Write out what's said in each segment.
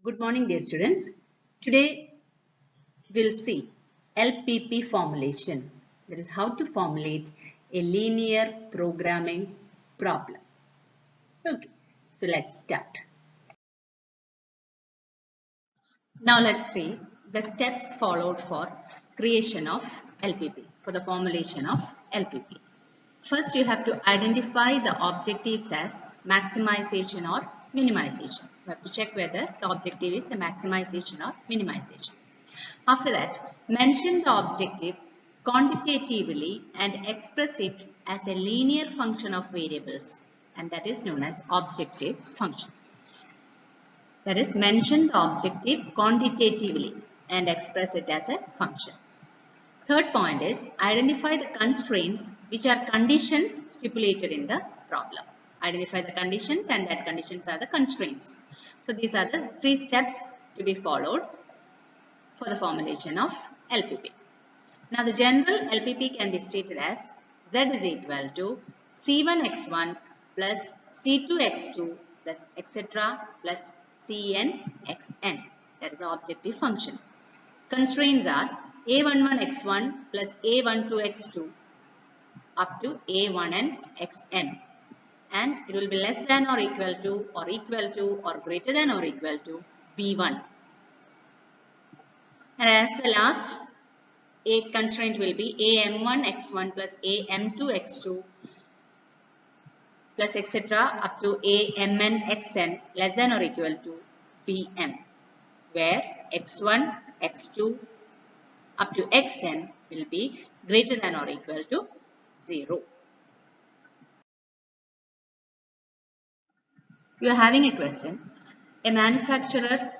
Good morning, dear students. Today we'll see LPP formulation. That is how to formulate a linear programming problem. Okay, so let's start. Now let's see the steps followed for creation of LPP, for the formulation of LPP. First, you have to identify the objectives as maximization or minimization. You have to check whether the objective is a maximization or minimization. After that, mention the objective quantitatively and express it as a linear function of variables, and that is known as objective function. That is, mention the objective quantitatively and express it as a function. Third point is identify the constraints which are conditions stipulated in the problem. Identify the conditions, and that conditions are the constraints. So these are the 3 steps to be followed for the formulation of LPP. Now the general LPP can be stated as Z is equal to C1x1 plus C2x2 plus etc. plus Cnxn. That is the objective function. Constraints are a11x1 plus a12x2 up to a1nxn, and it will be less than or equal to or greater than or equal to b1. And as the last, a constraint will be am1x1 plus am2x2 plus etc. up to amnxn less than or equal to bm, where x1, x2 up to xn will be greater than or equal to 0. You are having a question. A manufacturer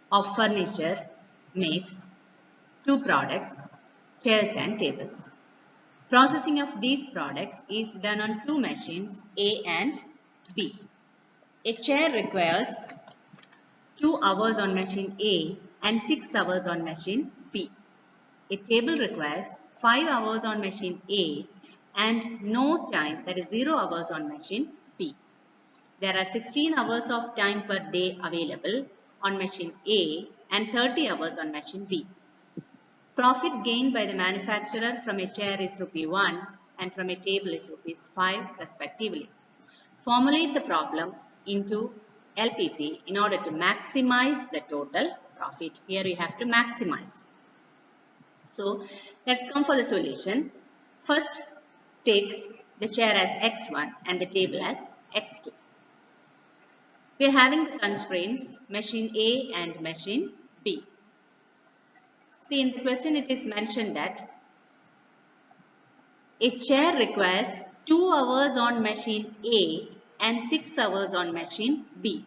of furniture makes 2 products, chairs and tables. Processing of these products is done on 2 machines, A and B. A chair requires 2 hours on machine A and 6 hours on machine B. A table requires 5 hours on machine A and no time, that is 0 hours on machine B. There are 16 hours of time per day available on machine A and 30 hours on machine B. Profit gained by the manufacturer from a chair is ₹1 and from a table is ₹5 respectively. Formulate the problem into LPP in order to maximize the total profit. Here you have to maximize. So let's come for the solution. First, take the chair as x1 and the table as x2. We are having the constraints machine A and machine B. See, in the question it is mentioned that a chair requires 2 hours on machine A and 6 hours on machine B.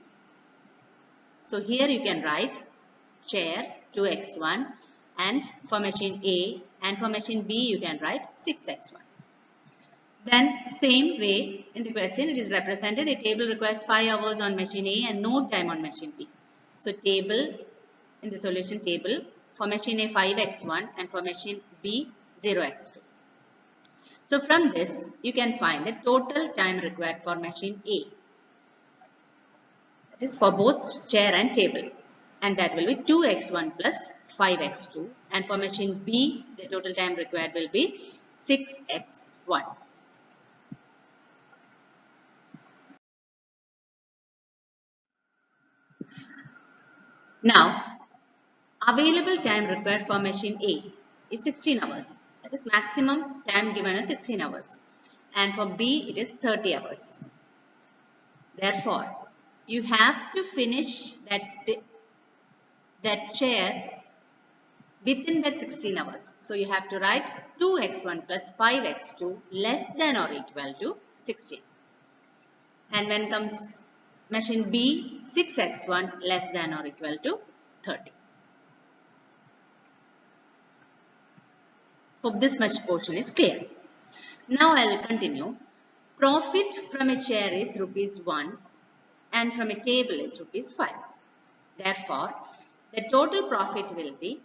So here you can write chair 2x1, and for machine A and for machine B you can write 6x1. Then same way in the question it is represented, a table requires 5 hours on machine A and no time on machine B. So table, in the solution table, for machine A 5x1 and for machine B 0x2. So from this you can find the total time required for machine A. That is for both chair and table, and that will be 2x1 plus 5x2, and for machine B the total time required will be 6x1. Now, available time required for machine A is 16 hours. That is maximum time given as 16 hours. And for B, it is 30 hours. Therefore, you have to finish that chair within that 16 hours. So, you have to write 2x1 plus 5x2 less than or equal to 16. And when comes machine B, 6x1 less than or equal to 30. Hope this much portion is clear. Now I will continue. Profit from a chair is ₹1 and from a table is ₹5. Therefore, the total profit will be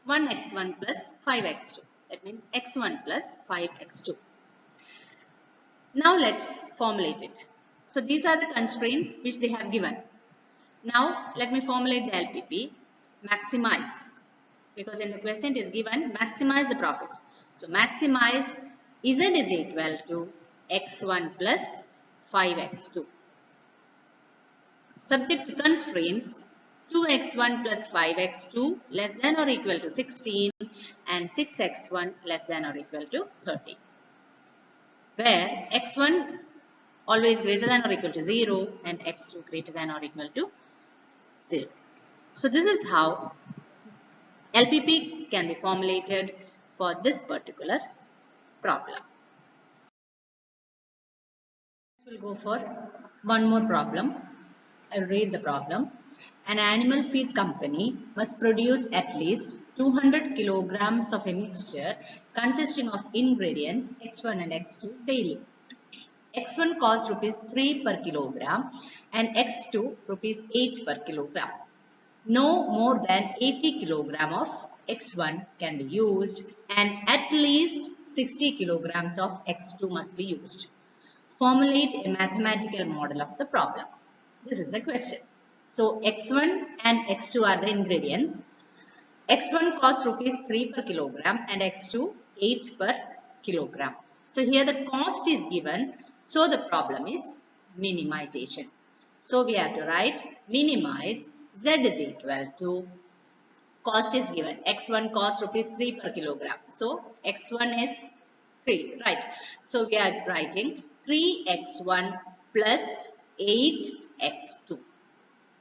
1x1 plus 5x2. That means x1 plus 5x2. Now let's formulate it. So these are the constraints which they have given. Now let me formulate the LPP. Maximize, because in the question it is given maximize the profit. So maximize Z is equal to x1 plus 5x2. Subject to constraints 2x1 plus 5x2 less than or equal to 16 and 6x1 less than or equal to 30. Where x1 always greater than or equal to 0 and x2 greater than or equal to 0. So this is how LPP can be formulated for this particular problem. We'll go for one more problem. I'll read the problem. An animal feed company must produce at least 200 kilograms of a mixture consisting of ingredients x1 and x2 daily. x1 costs rupees 3 per kilogram and x2 rupees 8 per kilogram. No more than 80 kilogram of x1 can be used and at least 60 kilograms of x2 must be used. Formulate a mathematical model of the problem. This is a question. So x1 and x2 are the ingredients. x1 costs rupees 3 per kilogram and x2 8 per kilogram. So here the cost is given. So the problem is minimization. So we have to write minimize Z is equal to cost is given. x1 costs rupees 3 per kilogram. So x1 is 3, right? So we are writing 3x1 plus 8x2.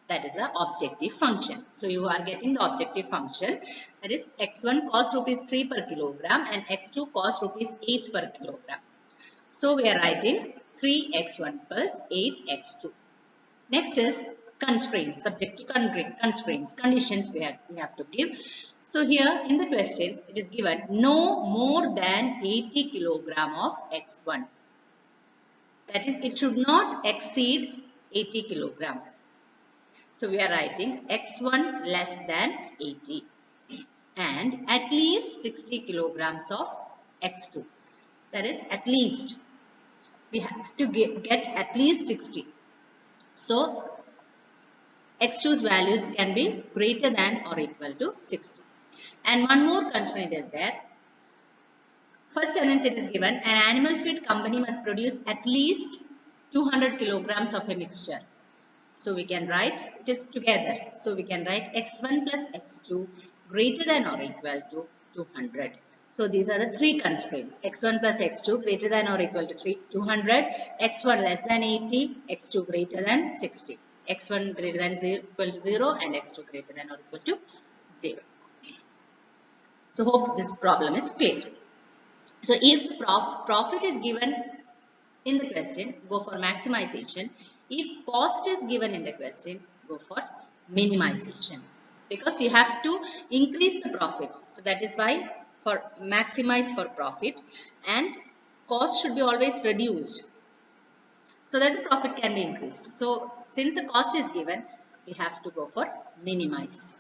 That is the objective function. So you are getting the objective function. That is x1 costs rupees 3 per kilogram and x2 costs rupees 8 per kilogram. So we are writing 3x1 plus 8x2. Next is constraints, subject to constraints, conditions we have to give. So here in the question it is given no more than 80 kilogram of x1. That is, it should not exceed 80 kilogram. So we are writing x1 less than 80 and at least 60 kilograms of x2. That is, at least we have to get at least 60. So x2's values can be greater than or equal to 60. And one more constraint is there. First sentence it is given an animal feed company must produce at least 200 kilograms of a mixture. So we can write it is together. So we can write x1 plus x2 greater than or equal to 200. So these are the three constraints. x1 plus x2 greater than or equal to 200, x1 less than 80, x2 greater than 60. x1 greater than equal to 0 and x2 greater than or equal to 0. So hope this problem is clear. So if profit is given in the question, go for maximization. If cost is given in the question, go for minimization. Because you have to increase the profit. So that is why for maximize for profit and cost should be always reduced so that the profit can be increased. So since the cost is given, we have to go for minimize.